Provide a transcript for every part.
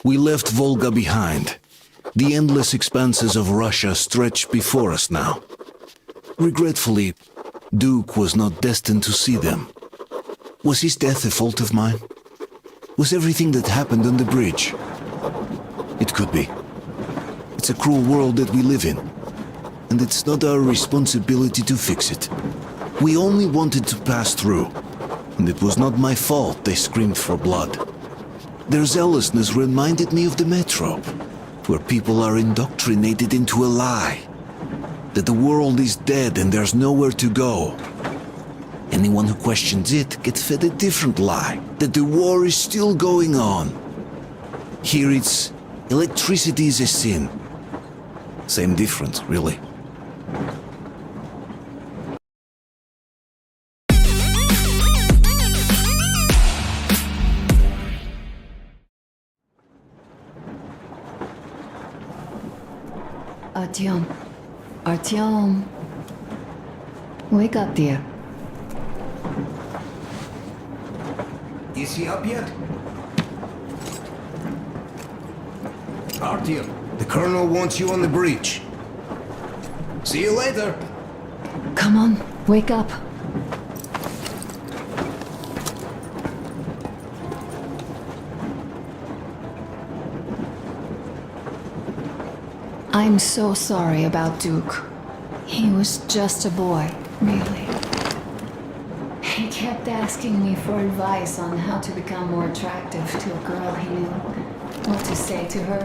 We left Volga behind. The endless expanses of Russia stretched before us now. Regretfully, Duke was not destined to see them. Was his death a fault of mine? Was everything that happened on the bridge? It could be. It's a cruel world that we live in, and it's not our responsibility to fix it. We only wanted to pass through, and it was not my fault they screamed for blood. Their zealousness reminded me of the metro, where people are indoctrinated into a lie, that the world is dead and there's nowhere to go. Anyone who questions it gets fed a different lie, that the war is still going on. Here it's electricity is a sin. Same difference, really. Artyom. Artyom. Wake up, dear. Is he up yet? Artyom, the colonel wants you on the bridge. See you later. Come on, wake up. I'm so sorry about Duke. He was just a boy, really. He kept asking me for advice on how to become more attractive to a girl he knew, what to say to her.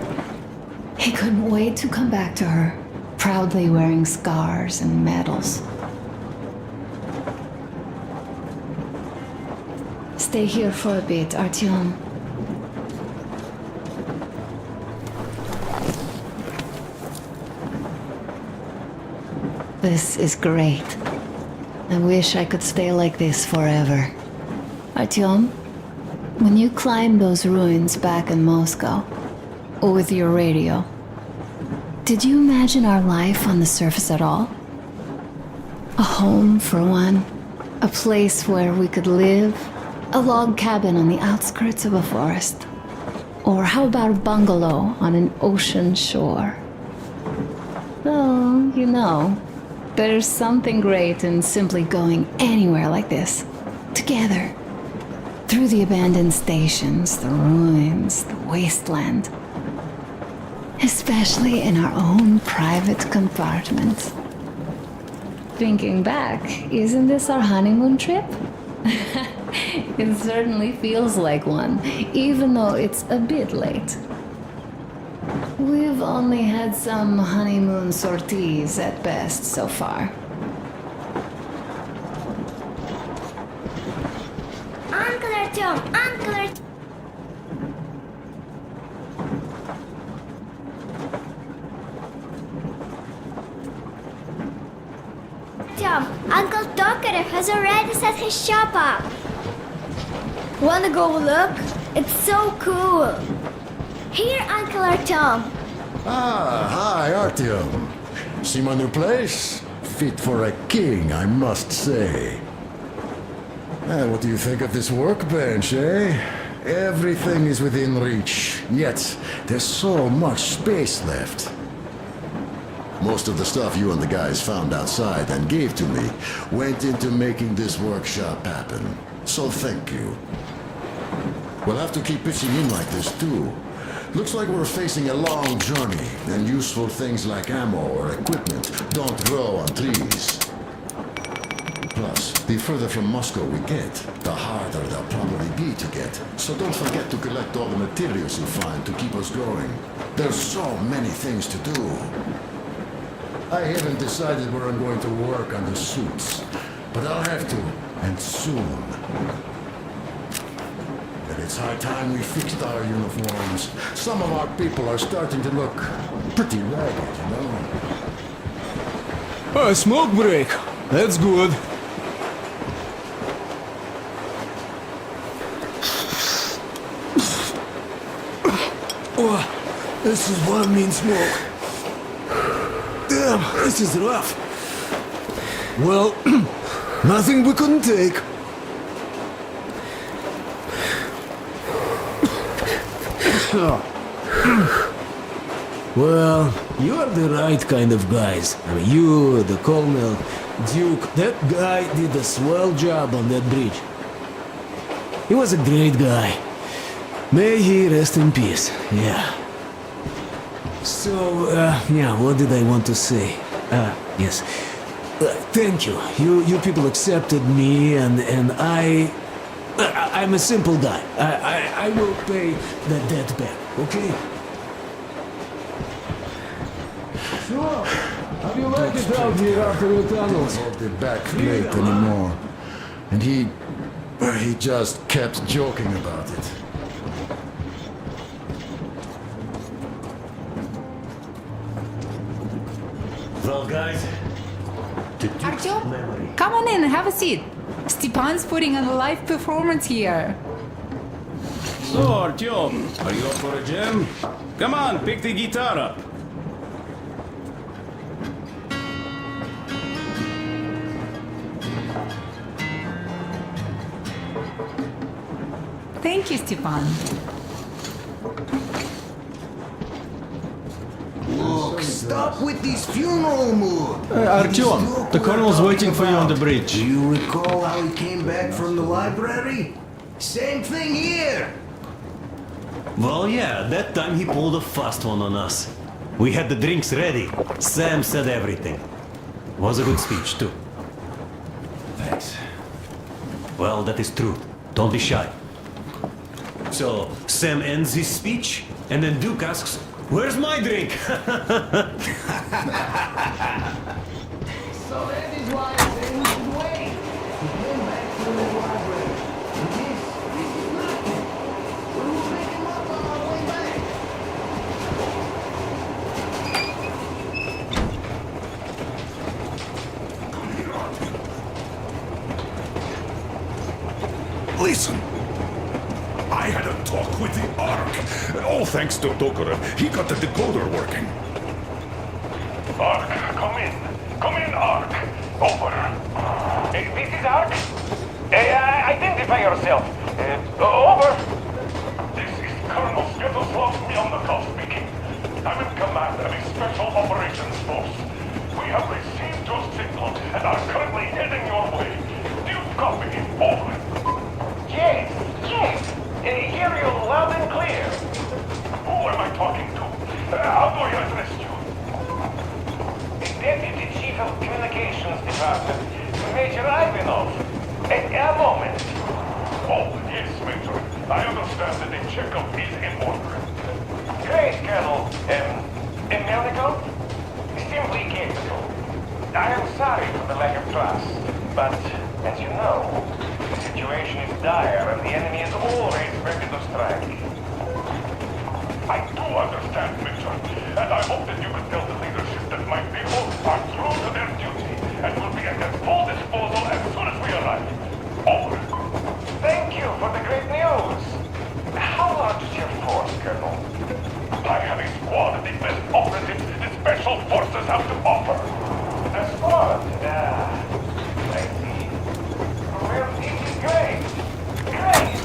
He couldn't wait to come back to her, proudly wearing scars and medals. Stay here for a bit, Artyom. This is great. I wish I could stay like this forever. Artyom, when you climbed those ruins back in Moscow, with your radio, did you imagine our life on the surface at all? A home, for one. A place where we could live. A log cabin on the outskirts of a forest. Or how about a bungalow on an ocean shore? Oh, you know, there's something great in simply going anywhere like this, together, through the abandoned stations, the ruins, the wasteland, especially in our own private compartments. Thinking back, isn't this our honeymoon trip? It certainly feels like one, even though it's a bit late. We've only had some honeymoon sorties at best so far. Uncle Artyom! Uncle Artyom! Uncle Tokarev has already set his shop up. Wanna go look? It's so cool. Here, Uncle Artyom. Ah, hi, Artyom. See my new place? Fit for a king, I must say. What do you think of this workbench, eh? Everything is within reach, yet there's so much space left. Most of the stuff you and the guys found outside and gave to me went into making this workshop happen. So thank you. We'll have to keep pitching in like this too. Looks like we're facing a long journey, and useful things like ammo or equipment don't grow on trees. Plus, the further from Moscow we get, the harder they'll probably be to get. So don't forget to collect all the materials you find to keep us going. There's so many things to do. I haven't decided where I'm going to work on the suits, but I'll have to, and soon. And it's high time we fixed our uniforms. Some of our people are starting to look pretty ragged, you know? A smoke break. That's good. Oh, this is what I mean smoke. Damn, this is rough. Well, nothing we couldn't take. Well, you are the right kind of guys. I mean, you, the Colonel, Duke, that guy did a swell job on that bridge. He was a great guy. May he rest in peace, yeah. So, yeah, what did I want to say? Yes. Thank you. You people accepted me, and I'm a simple guy. I will pay the debt back, okay? So, how do you like it out here after the tunnels? Not the back plate anymore. And he just kept joking about it. Well, guys, to Duke's Artyom, memory. come on in, have a seat. Stepan's putting on a live performance here. So, Artyom, are you up for a jam? Come on, pick the guitar up. Thank you, Stepan. Look, stop with this funeral mood. Artyom, the colonel's waiting for you on the bridge. Do you recall how he came back from the library? Same thing here. Well, yeah, that time he pulled a fast one on us. We had the drinks ready. Sam said everything. Was a good speech, too. Thanks. Well, that is true. Don't be shy. So, Sam ends his speech, and then Duke asks, "Where's my drink?" So that is why I say we should wait. He came back from the library. This is nothing. We will pick him up on our way back. Listen. I had a talk with the Ark. All thanks to Dokura. He got the decoder working. Ark, come in. Come in, Ark. Over. This is Ark? Identify yourself. Over. This is Colonel Sviatoslav Myamnikov speaking. I'm in command of a special operations force. We have received your signal and are currently heading your way. Do you copy? Over. Yes. Hear you loud and clear. Who am I talking to? How do I address you? Deputy Chief of Communications Department, Major Ivanov. A moment. Oh, yes, Major. I understand that the checkup is in order. Great, Colonel. Melnikov? Simply capable. I am sorry for the lack of trust, but, as you know, the situation is dire and the enemy is always ready to strike. I do understand, Major, and I hope that you can tell the leadership that my people are true to their duty and will be at their full disposal as soon as we arrive. Over. Thank you for the great news. How large is your force, Colonel? I have a squad of the best operatives the Special Forces have to offer. A squad? I see. Well, it is great. Great!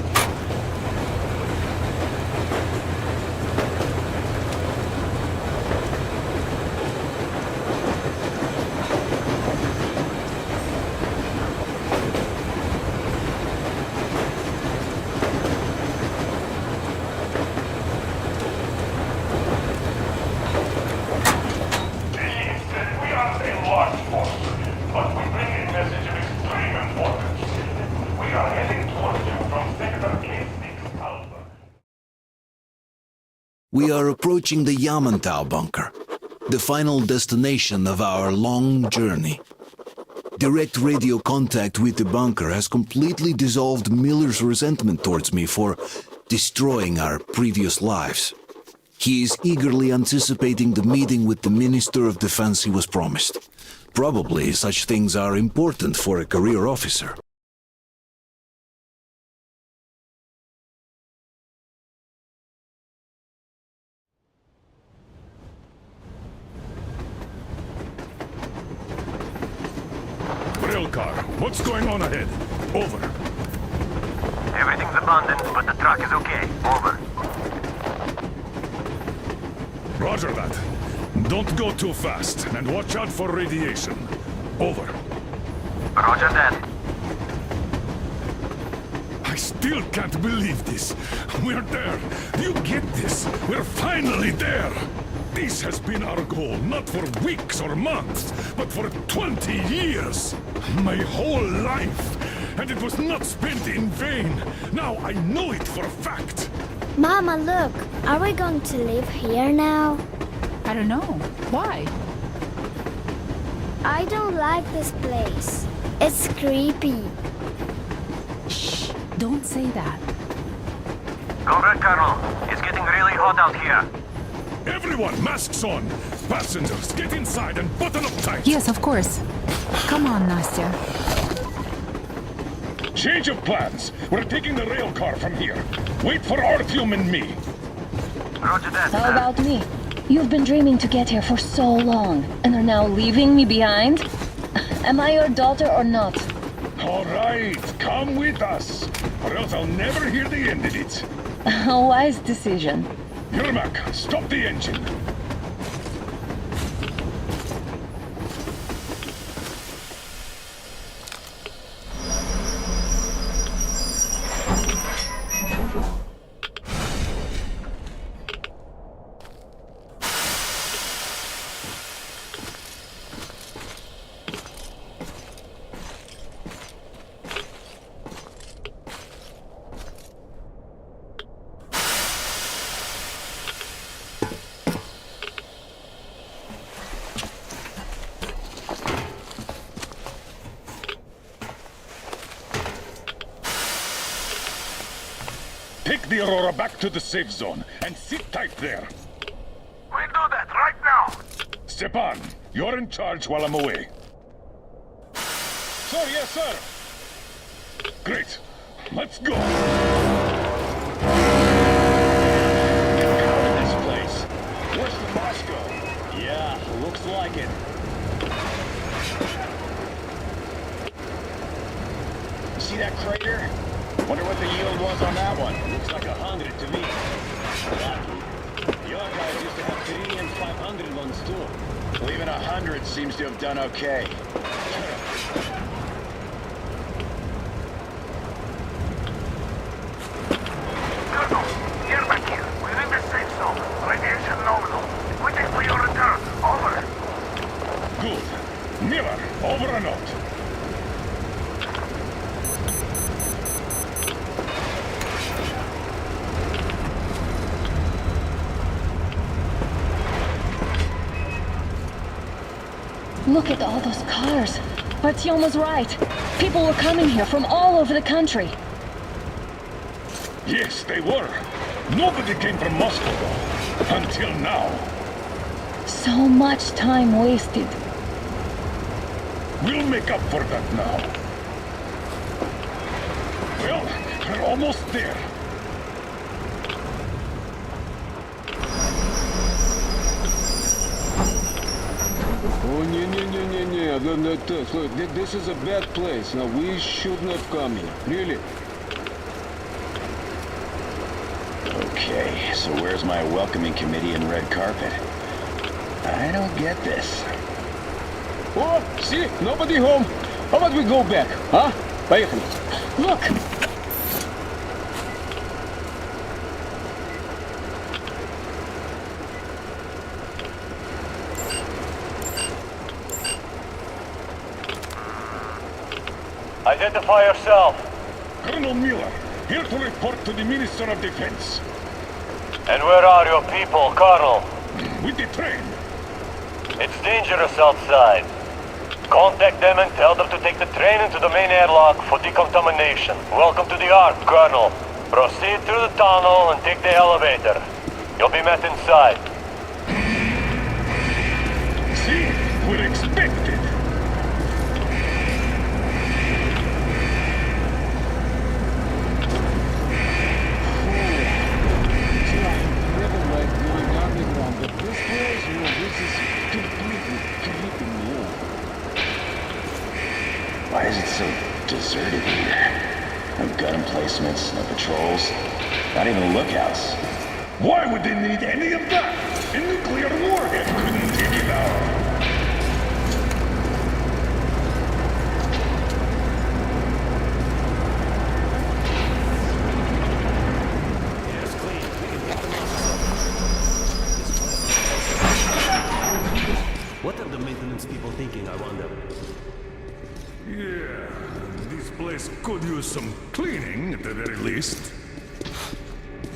We are approaching the Yamyamların bunker, the final destination of our long journey. Direct radio contact with the bunker has completely dissolved Miller's resentment towards me for destroying our previous lives. He is eagerly anticipating the meeting with the Minister of Defense he was promised. Probably such things are important for a career officer. Car. What's going on ahead? Over. Everything's abandoned, but the truck is okay. Over. Roger that. Don't go too fast, and watch out for radiation. Over. Roger that. I still can't believe this. We're there. You get this? We're finally there. This has been our goal, not for weeks or months, but for 20 years. My whole life. And it was not spent in vain. Now I know it for a fact. Mama, look. Are we going to live here now? I don't know. Why? I don't like this place. It's creepy. Shh, don't say that. Go red, Colonel. It's getting really hot out here. Everyone, masks on. Passengers, get inside and button up tight. Yes, of course. Come on, Nastya. Change of plans. We're taking the rail car from here. Wait for Artyom and me. Roger that. How about me? You've been dreaming to get here for so long, and are now leaving me behind? Am I your daughter or not? All right, come with us, or else I'll never hear the end of it. A wise decision. Yermak, stop the engine. Take the Aurora back to the safe zone and sit tight there. We'll do that right now. Stepan, you're in charge while I'm away. Sir, yes, sir. Great. Let's go. Crowded this place. Worse than Moscow. Yeah, looks like it. See that crater? Wonder what the yield was on that one. Looks like 100 to me. Lucky. Your guys used to have 3 and 500 ones too. Well, even 100 seems to have done okay. Colonel, you're back here. We're in the safe zone. Radiation nominal. Waiting for your return. Over. Good. Miller, over and out. Look at all those cars. Artyom was right. People were coming here from all over the country. Yes, they were. Nobody came from Moscow, though. Until now. So much time wasted. We'll make up for that now. Well, we're almost there. Oh, look, this is a bad place. Now, we should not come here. Really? Okay, so where's my welcoming committee and red carpet? I don't get this. Oh, see? Nobody home. How about we go back, huh? Поехали. Look! Identify yourself. Colonel Miller, here to report to the Minister of Defense. And where are your people, Colonel? With the train. It's dangerous outside. Contact them and tell them to take the train into the main airlock for decontamination. Welcome to the Ark, Colonel. Proceed through the tunnel and take the elevator. You'll be met inside. See? We're expected. Why is it so deserted here? No gun emplacements, no patrols, not even lookouts. Why would they need any of that? A nuclear warhead couldn't take it out. Yes, clean. We can pick them up. What are the maintenance people thinking, I wonder? Yeah, this place could use some cleaning at the very least.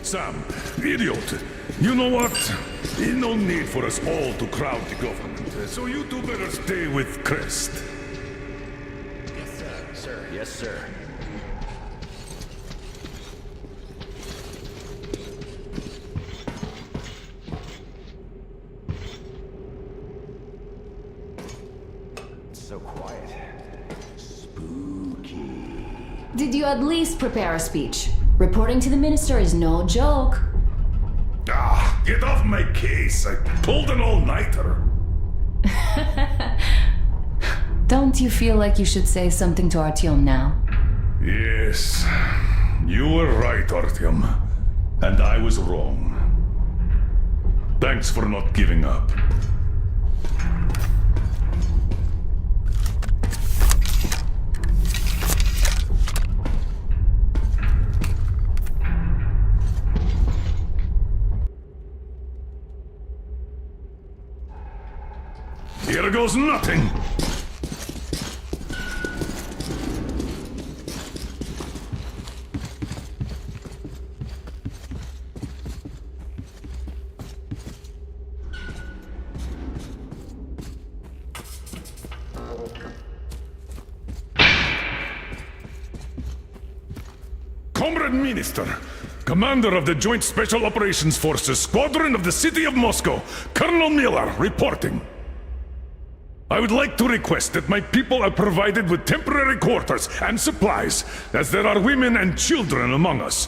Sam, idiot, you know what? No need for us all to crowd the government, so you two better stay with Crest. Yes, sir. Sir, yes, sir. So quiet. Spooky. Did you at least prepare a speech? Reporting to the minister is no joke. Ah, get off my case. I pulled an all-nighter. Don't you feel like you should say something to Artyom now? Yes, you were right, Artyom. And I was wrong. Thanks for not giving up. Here goes nothing! Comrade Minister, Commander of the Joint Special Operations Forces, Squadron of the City of Moscow, Colonel Miller, reporting. I would like to request that my people are provided with temporary quarters and supplies, as there are women and children among us.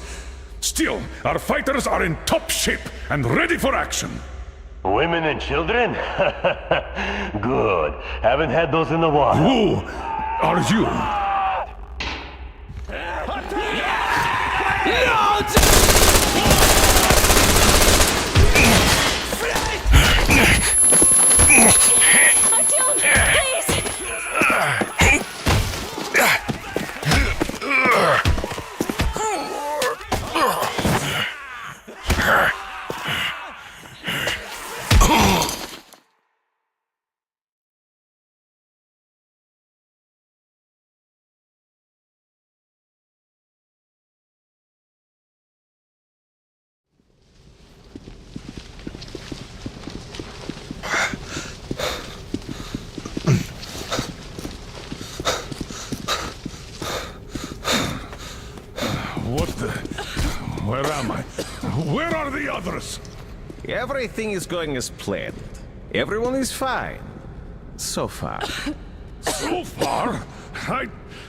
Still, our fighters are in top shape and ready for action. Women and children? Good. Haven't had those in a while. Who are you? What the... Where am I? Where are the others? Everything is going as planned. Everyone is fine. So far. So far?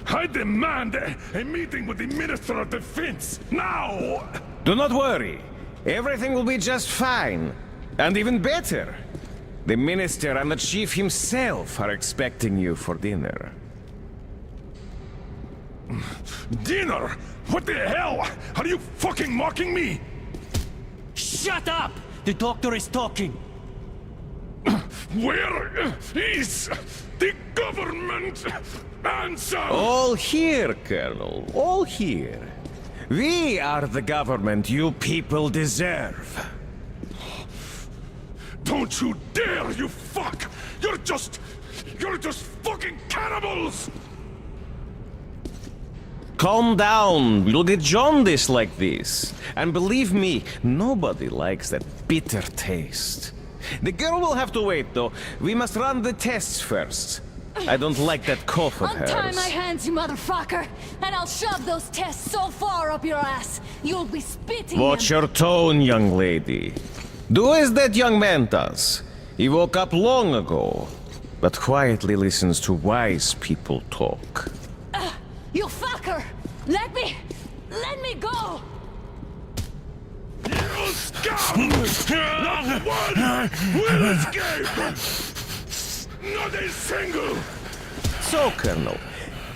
I demand a meeting with the Minister of Defense, now! Do not worry. Everything will be just fine. And even better. The Minister and the Chief himself are expecting you for dinner. Dinner? What the hell? Are you fucking mocking me? Shut up! The doctor is talking. Where is the government answer? All here, Colonel. All here. We are the government you people deserve. Don't you dare, you fuck! You're just fucking cannibals! Calm down. We'll get jaundice like this. And believe me, nobody likes that bitter taste. The girl will have to wait, though. We must run the tests first. I don't like that cough of hers. Untie my hands, you motherfucker, and I'll shove those tests so far up your ass, you'll be spitting Watch them. your tone, young lady. Do as that young man does. He woke up long ago, but quietly listens to wise people talk. You fucker! Let me go! You scum! Not one will escape! Not a single! So, Colonel,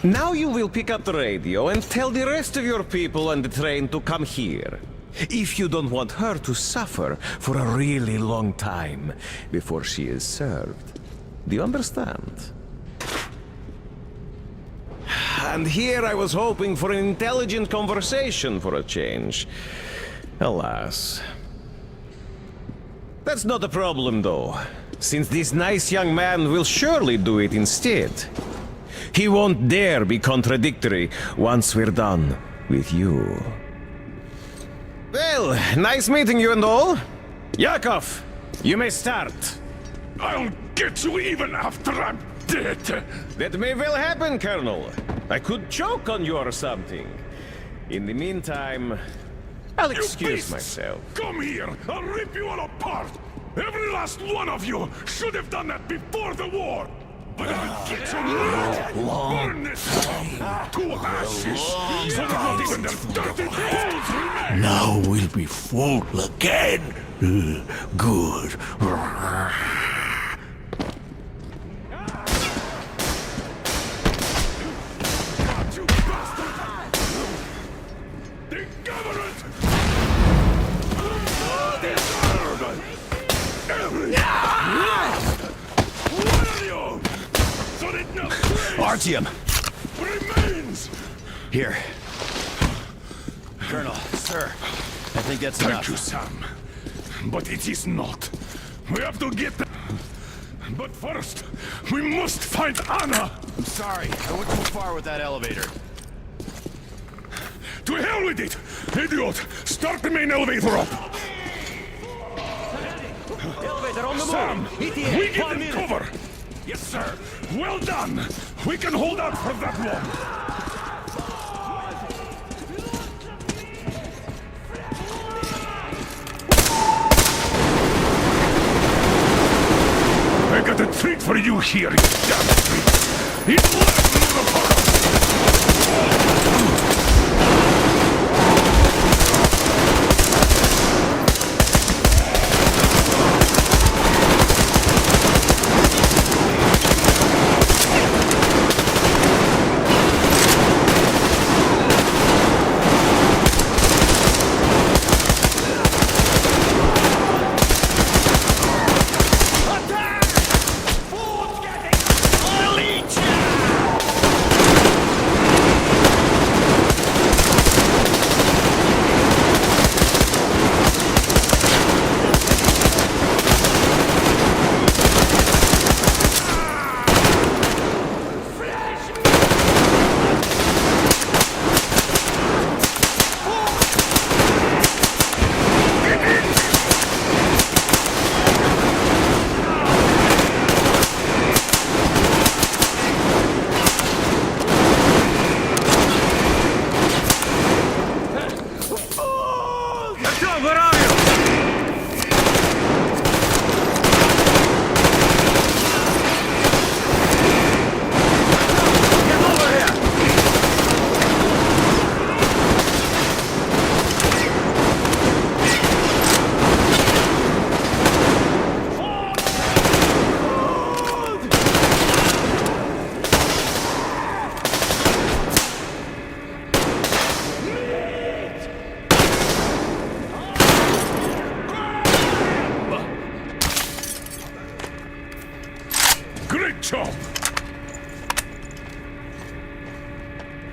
now you will pick up the radio and tell the rest of your people on the train to come here. If you don't want her to suffer for a really long time before she is served. Do you understand? And here I was hoping for an intelligent conversation for a change. Alas. That's not a problem, though, since this nice young man will surely do it instead. He won't dare be contradictory once we're done with you. Well, nice meeting you and all. Yakov, you may start. I'll get you even after I'm dead. That may well happen, Colonel. I could choke on you or something. In the meantime, I'll excuse myself. Come here! I'll rip you all apart! Every last one of you should have done that before the war! But I'll get you now! Burn this town to ashes! So that not even their dirty bones remain! Now we'll be full again. Good. Artyom! Remains! Here. Colonel, sir, I think that's Thank enough. you, Sam. But it is not. We have to get them. But first, we must find Anna! I'm sorry, I went too far with that elevator. To hell with it! Idiot! Start the main elevator up! Elevator on the Sam! move! We ETA, give 1 them minute. cover! Yes, sir! Well done! We can hold out for that long! I got a treat for you here, you damn treat! It's left, motherfucker!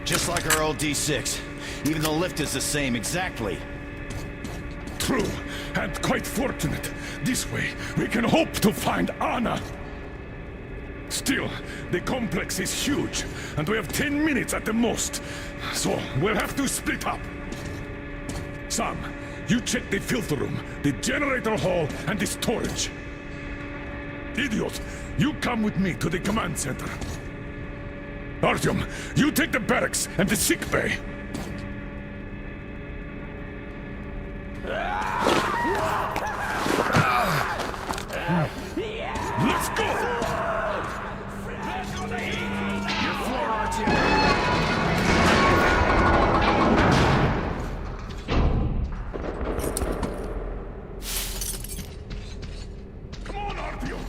Just like our old D6. Even the lift is the same, exactly. True, and quite fortunate. This way, we can hope to find Anna. Still, the complex is huge, and we have 10 minutes at the most. So, we'll have to split up. Sam, you check the filter room, the generator hall, and the storage. Idiot, you come with me to the command center. Artyom, you take the barracks and the sick bay. Let's go! Your floor, Artyom. Come on, Artyom!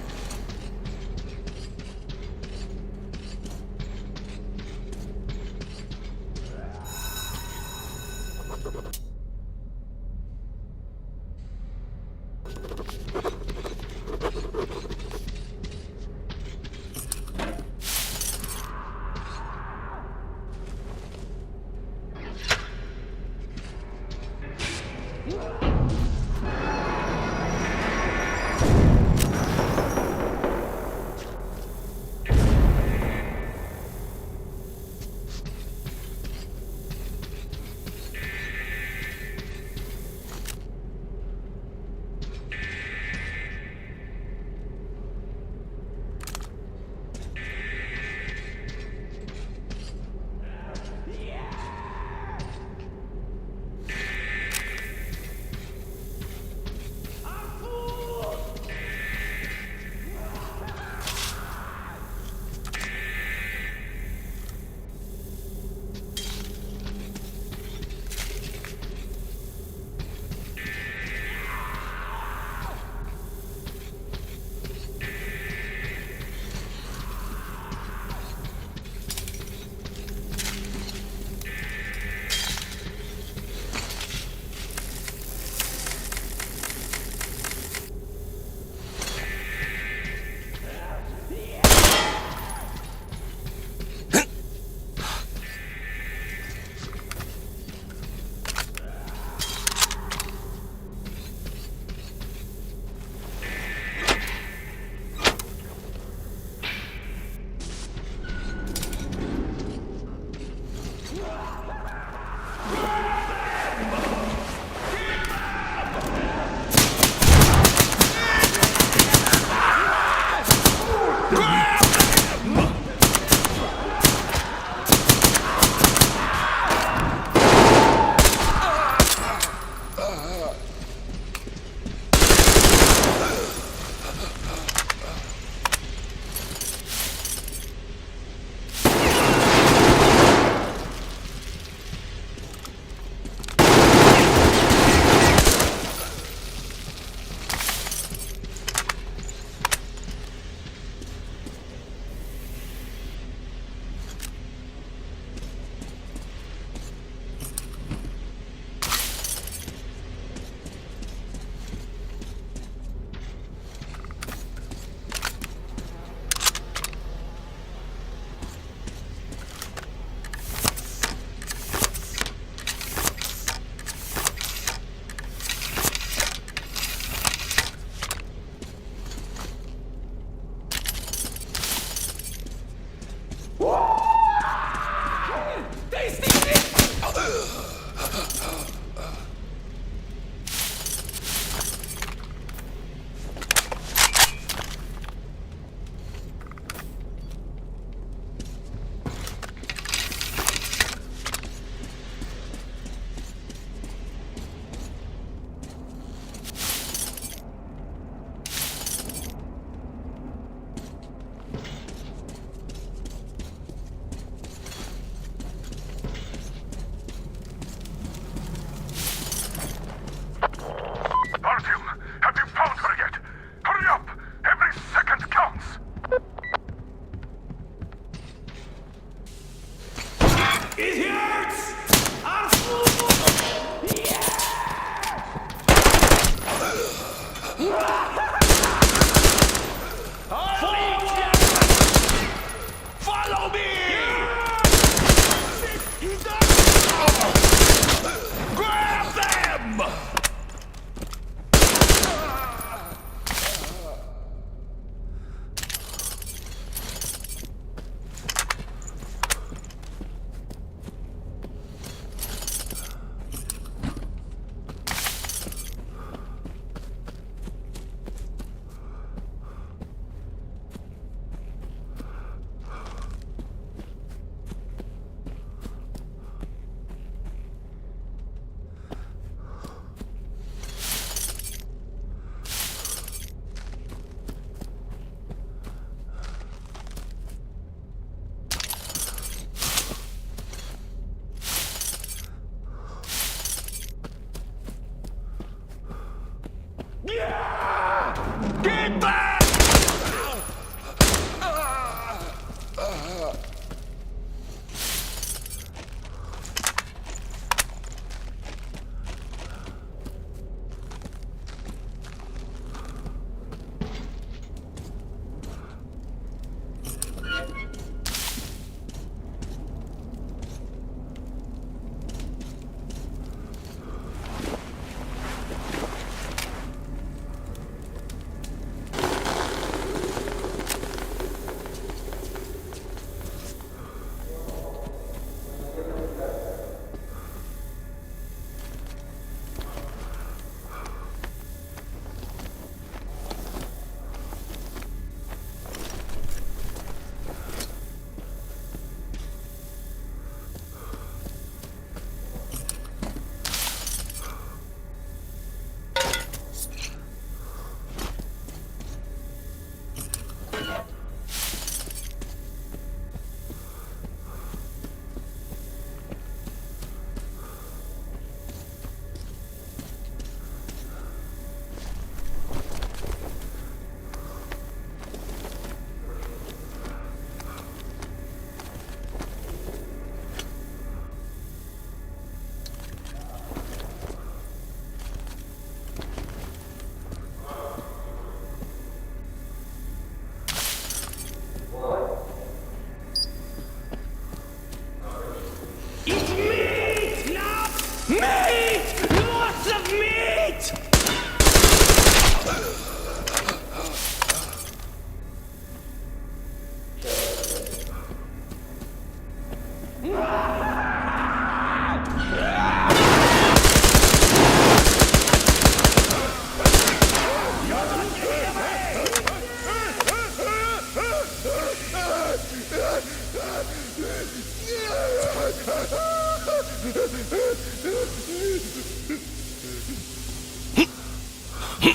Why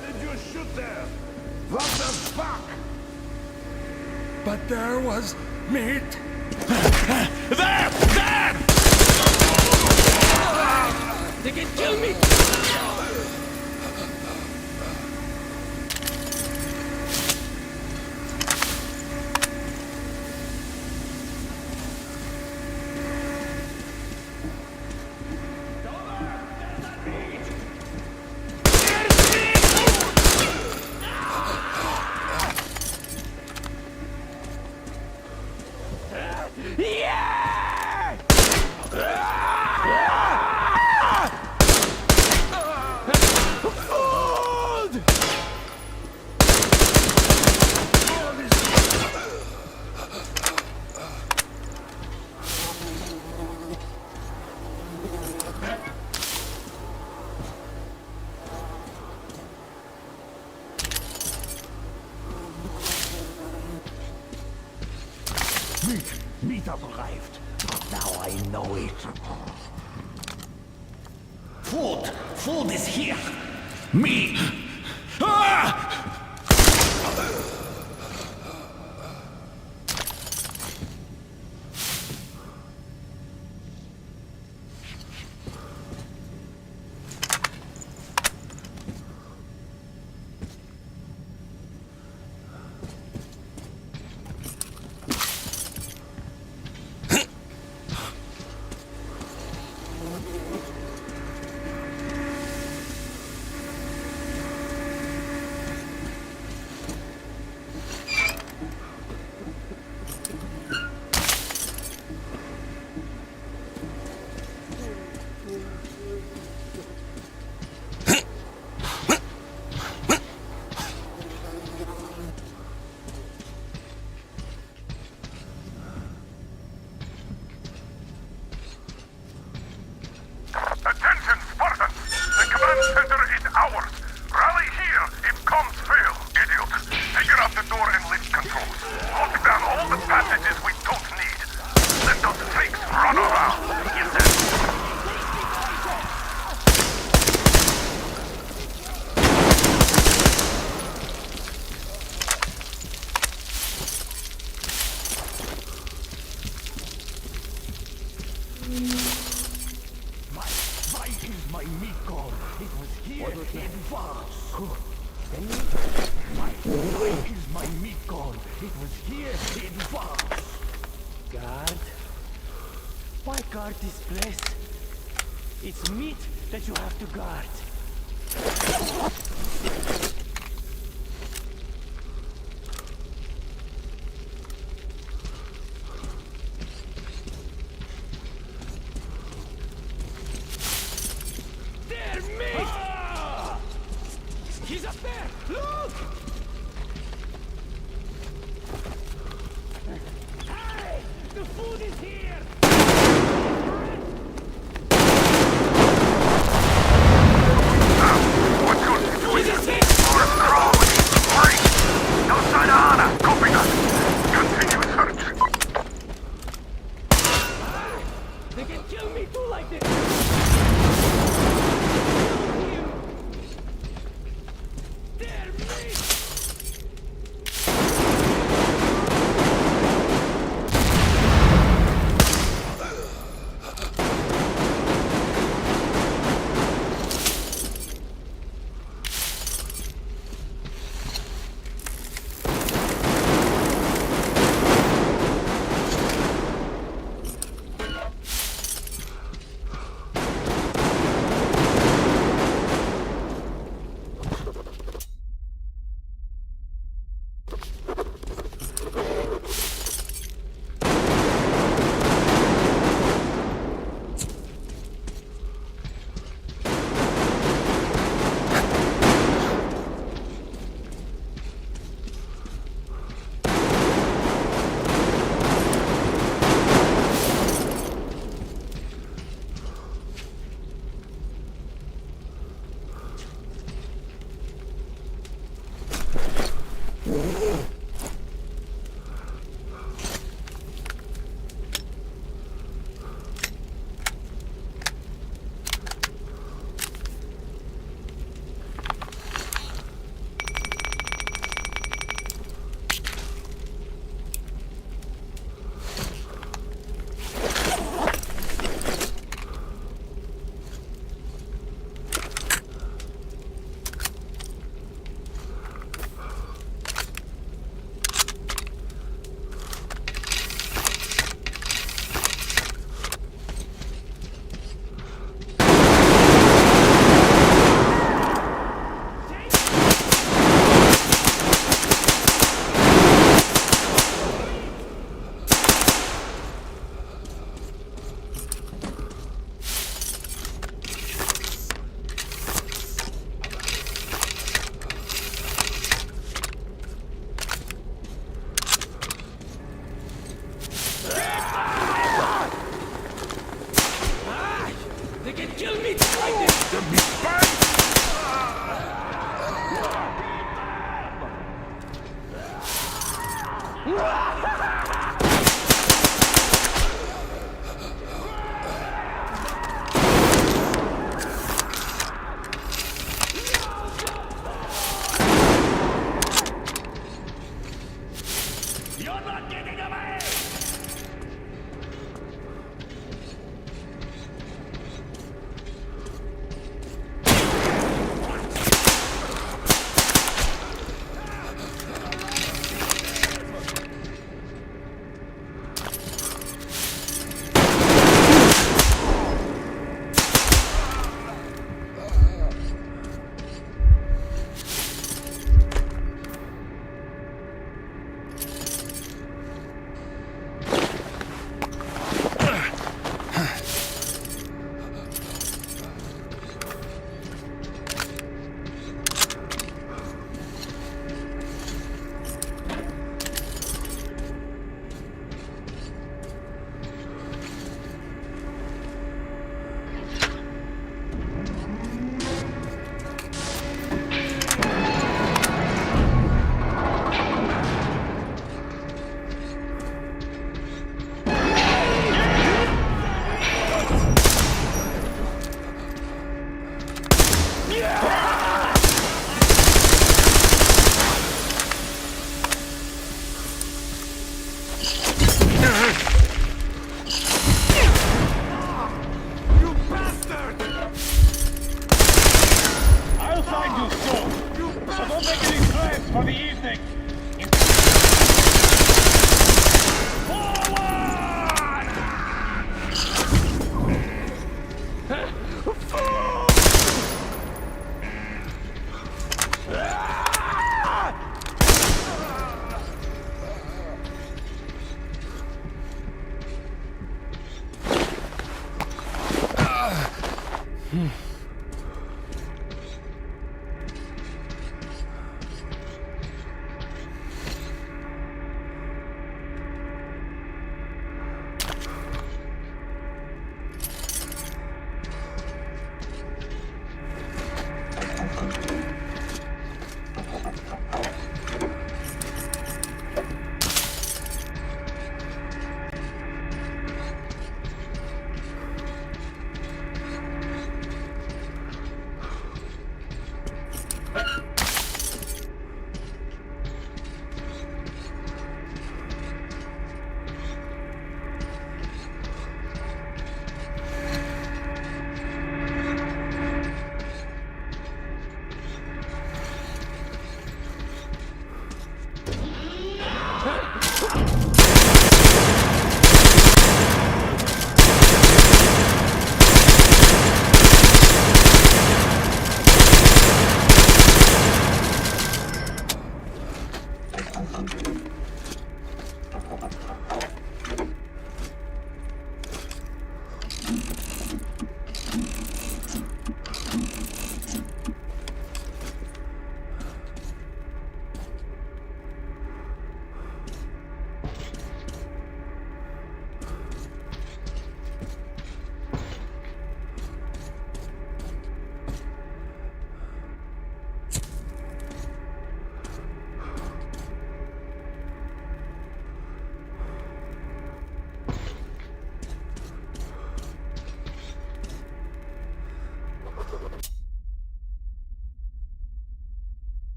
did you shoot there? What the fuck? But there was meat. There! There! They can kill me! Meat have arrived. Now I know it. Food! Food is here! Me! Ah!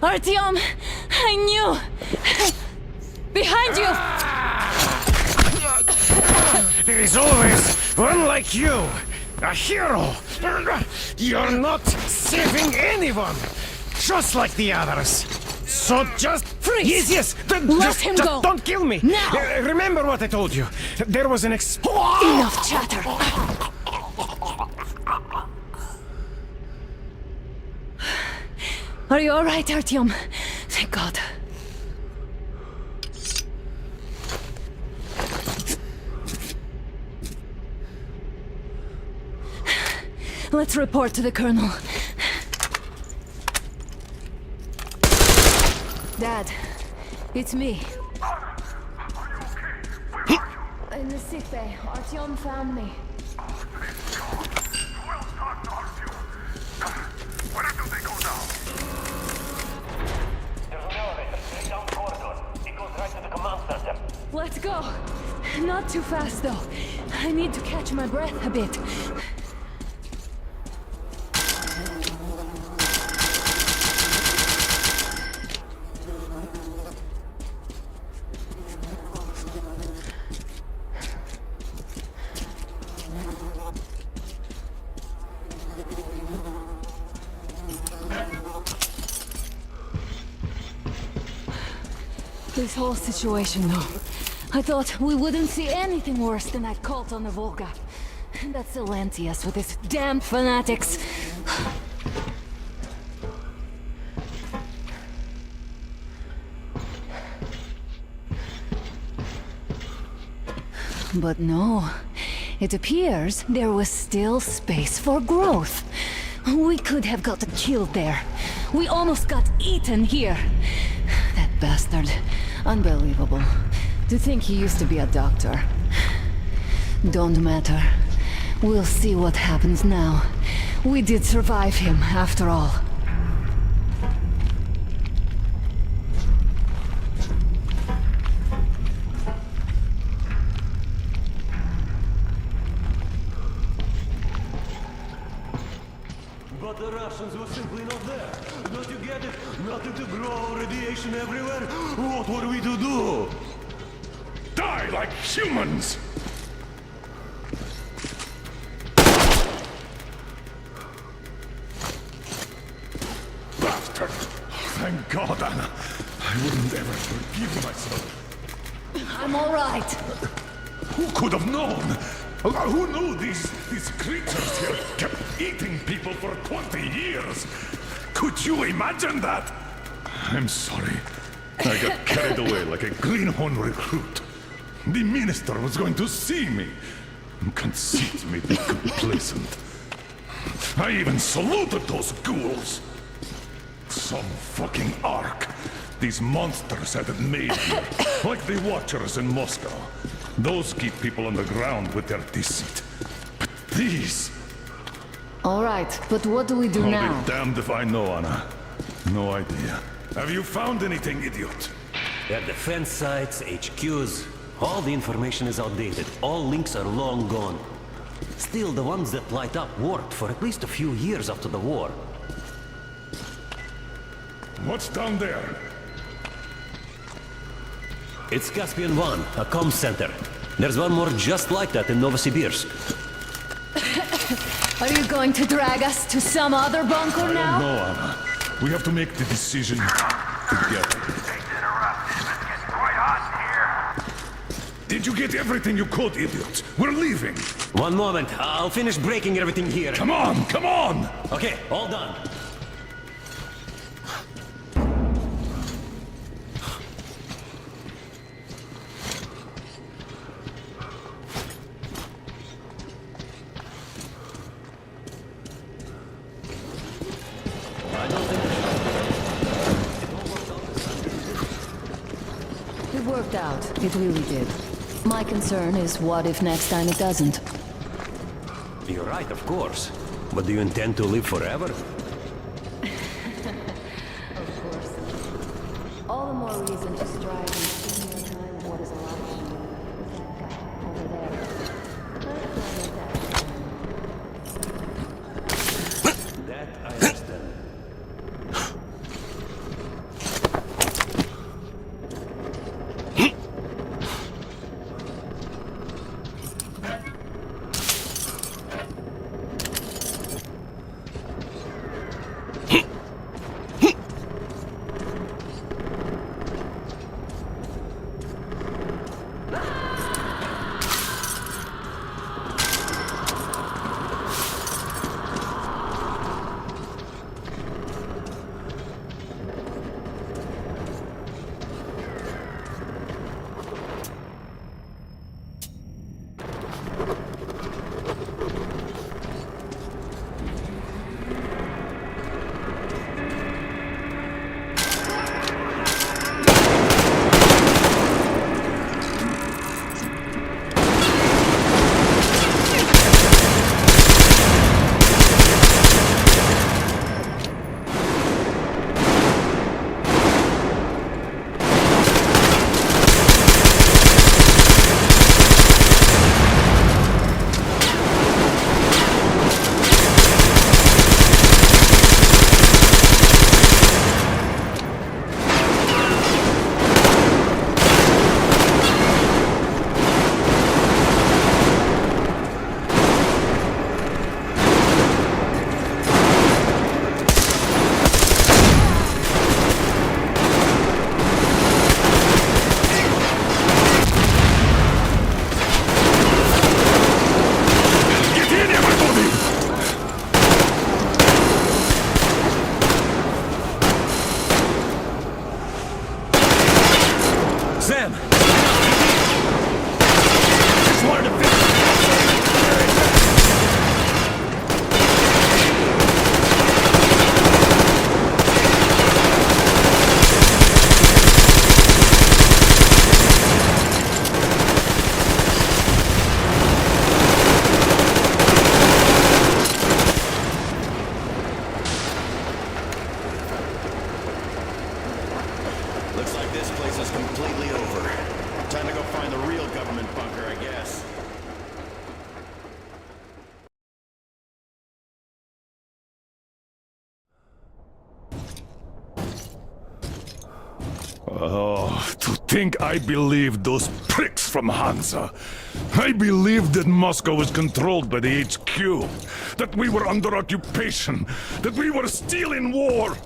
Artyom, I knew! Behind you! There is always one like you! A hero! You're not saving anyone! Just like the others! So just Freeze! Yes. Let him go. Don't kill me. Now. Remember what I told you. There was an Enough chatter. Are you all right, Artyom? Thank God. Let's report to the colonel. Dad, it's me. In the sick bay, Artyom found me. There's an elevator straight down the corridor. It goes right to the command center. Let's go. Not too fast, though. I need to catch my breath a bit. This whole situation, though. I thought we wouldn't see anything worse than that cult on the Volga. And that Silencius with his damned fanatics. But no. It appears there was still space for growth. We could have gotten killed there. We almost got eaten here. That bastard. Unbelievable. To think he used to be a doctor. Don't matter. We'll see what happens now. We did survive him, after all. But the Russians were simply not there. Don't you get it? Nothing to grow, radiation everywhere. What were we to do? Die like humans! Bastard! Thank God, Anna. I wouldn't ever forgive myself. I'm all right. Who could have known? Who knew these creatures here kept eating people for 20 years? Could you imagine that? I'm sorry. I got carried away like a greenhorn recruit. The minister was going to see me. Conceit made me complacent. I even saluted those ghouls. Some fucking ark. These monsters had it made here, like the Watchers in Moscow. Those keep people on the ground with their deceit. But these... All right, but what do we do now? I'll be damned if I know, Anna. No idea. Have you found anything, idiot? Their defense sites, HQs, all the information is outdated. All links are long gone. Still, the ones that light up worked for at least a few years after the war. What's down there? It's Caspian 1, a comm center. There's one more just like that in Novosibirsk. Are you going to drag us to some other bunker now? No, Anna. We have to make the decision together. Did you get everything you could, idiot? We're leaving. One moment, I'll finish breaking everything here. Come on, come on! Okay, all done. It worked out. It really did. My concern is what if next time it doesn't? You're right, of course. But do you intend to live forever? Of course. All the more reason to strive and spend your time at what is alive. That guy over there. That I understand. real government bunker, I guess. Oh, to think I believed those pricks from Hansa. I believed that Moscow was controlled by the HQ, that we were under occupation, that we were still in war,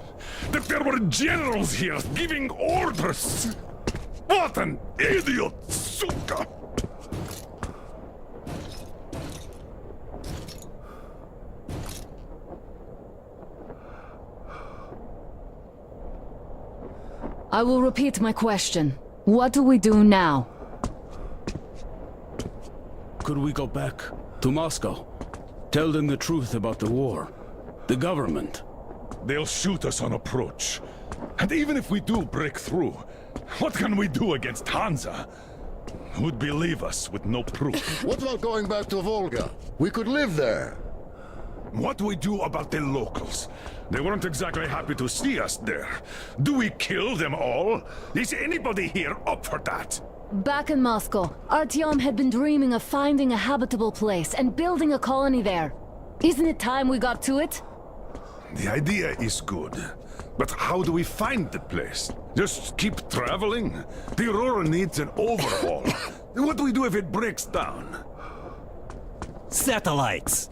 that there were generals here giving orders. What an idiot, suka! I will repeat my question. What do we do now? Could we go back to Moscow? Tell them the truth about the war. The government. They'll shoot us on approach. And even if we do break through, what can we do against Hansa? Who'd believe us with no proof? What about going back to Volga? We could live there. What do we do about the locals? They weren't exactly happy to see us there. Do we kill them all? Is anybody here up for that? Back in Moscow, Artyom had been dreaming of finding a habitable place and building a colony there. Isn't it time we got to it? The idea is good. But how do we find the place? Just keep traveling? The Aurora needs an overhaul. What do we do if it breaks down? Satellites!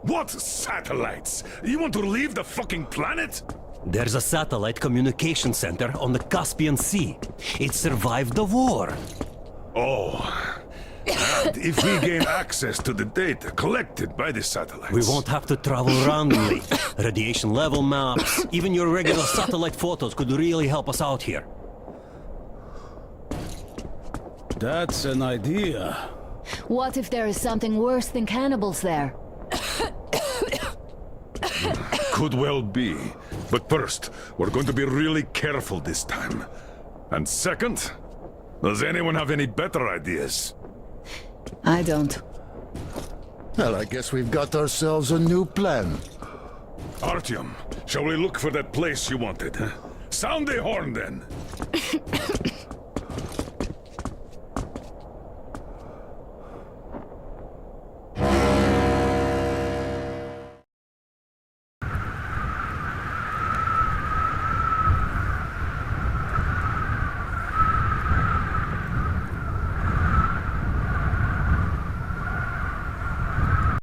What satellites? You want to leave the fucking planet? There's a satellite communication center on the Caspian Sea. It survived the war. Oh. And if we gain access to the data collected by the satellites... We won't have to travel randomly. Radiation level maps, even your regular satellite photos could really help us out here. That's an idea. What if there is something worse than cannibals there? Could well be. But first, we're going to be really careful this time. And second, does anyone have any better ideas? I don't. Well, I guess we've got ourselves a new plan. Artyom, shall we look for that place you wanted? Sound the horn then.